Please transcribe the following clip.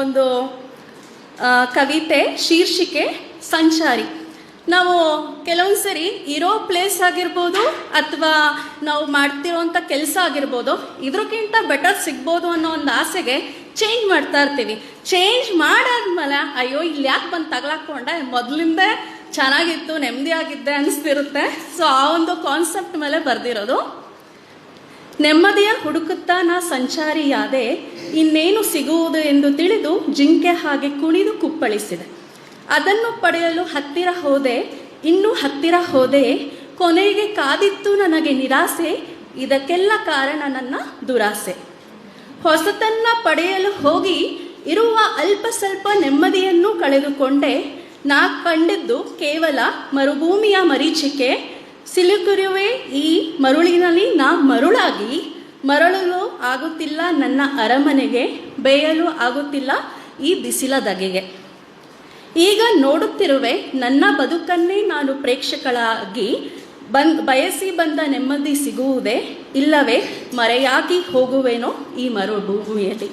ಒಂದು ಕವಿತೆ ಶೀರ್ಷಿಕೆ ಸಂಚಾರಿ. ನಾವು ಕೆಲವೊಂದು ಸರಿ ಇರೋ ಪ್ಲೇಸ್ ಆಗಿರ್ಬೋದು ಅಥವಾ ನಾವು ಮಾಡ್ತಿರೋಂಥ ಕೆಲಸ ಆಗಿರ್ಬೋದು, ಇದ್ರಕ್ಕಿಂತ ಬೆಟರ್ ಸಿಗ್ಬೋದು ಅನ್ನೋ ಒಂದು ಆಸೆಗೆ ಚೇಂಜ್ ಮಾಡ್ತಾ ಇರ್ತೀವಿ. ಚೇಂಜ್ ಮಾಡಾದ್ಮೇಲೆ ಅಯ್ಯೋ ಇಲ್ಲಿ ಯಾಕೆ ಬಂದು ತಗಲಾಕೊಂಡೆ, ಮೊದಲಿಂದೇ ಚೆನ್ನಾಗಿತ್ತು, ನೆಮ್ಮದಿಯಾಗಿದ್ದೆ ಅನಿಸ್ತಿರುತ್ತೆ. ಸೊ ಆ ಒಂದು ಕಾನ್ಸೆಪ್ಟ್ ಮೇಲೆ ಬರೆದಿರೋದು. ನೆಮ್ಮದಿಯ ಹುಡುಕುತ್ತಾ ನಾ ಸಂಚಾರಿಯಾದೆ, ಇನ್ನೇನು ಸಿಗುವುದು ಎಂದು ತಿಳಿದು ಜಿಂಕೆ ಹಾಗೆ ಕುಣಿದು ಕುಪ್ಪಳಿಸಿದೆ. ಅದನ್ನು ಪಡೆಯಲು ಹತ್ತಿರ ಹೋದೆ, ಇನ್ನೂ ಹತ್ತಿರ ಹೋದೆ, ಕೊನೆಗೆ ಕಾದಿತ್ತು ನನಗೆ ನಿರಾಸೆ, ಇದಕ್ಕೆಲ್ಲ ಕಾರಣ ನನ್ನ ದುರಾಸೆ. ಹೊಸತನ್ನ ಪಡೆಯಲು ಹೋಗಿ ಇರುವ ಅಲ್ಪ ಸ್ವಲ್ಪ ನೆಮ್ಮದಿಯನ್ನು ಕಳೆದುಕೊಂಡೆ, ನಾ ಕಂಡಿದ್ದು ಕೇವಲ ಮರುಭೂಮಿಯ ಮರೀಚಿಕೆ, ಸಿಲುಕಿರುವೆ ಈ ಮರುಳಿನಲ್ಲಿ ನಾ ಮರುಳಾಗಿ, ಮರಳಲು ಆಗುತ್ತಿಲ್ಲ ನನ್ನ ಅರಮನೆಗೆ, ಬೇಯಲು ಆಗುತ್ತಿಲ್ಲ ಈ ಬಿಸಿಲ ಧಗೆಗೆ. ಈಗ ನೋಡುತ್ತಿರುವೆ ನನ್ನ ಬದುಕನ್ನೇ ನಾನು ಪ್ರೇಕ್ಷಕಳಾಗಿ, ಬಯಸಿ ಬಂದ ನೆಮ್ಮದಿ ಸಿಗುವುದೇ, ಇಲ್ಲವೇ ಮರೆಯಾಗಿ ಹೋಗುವೇನೋ ಈ ಮರುಭೂಮಿಯಲ್ಲಿ.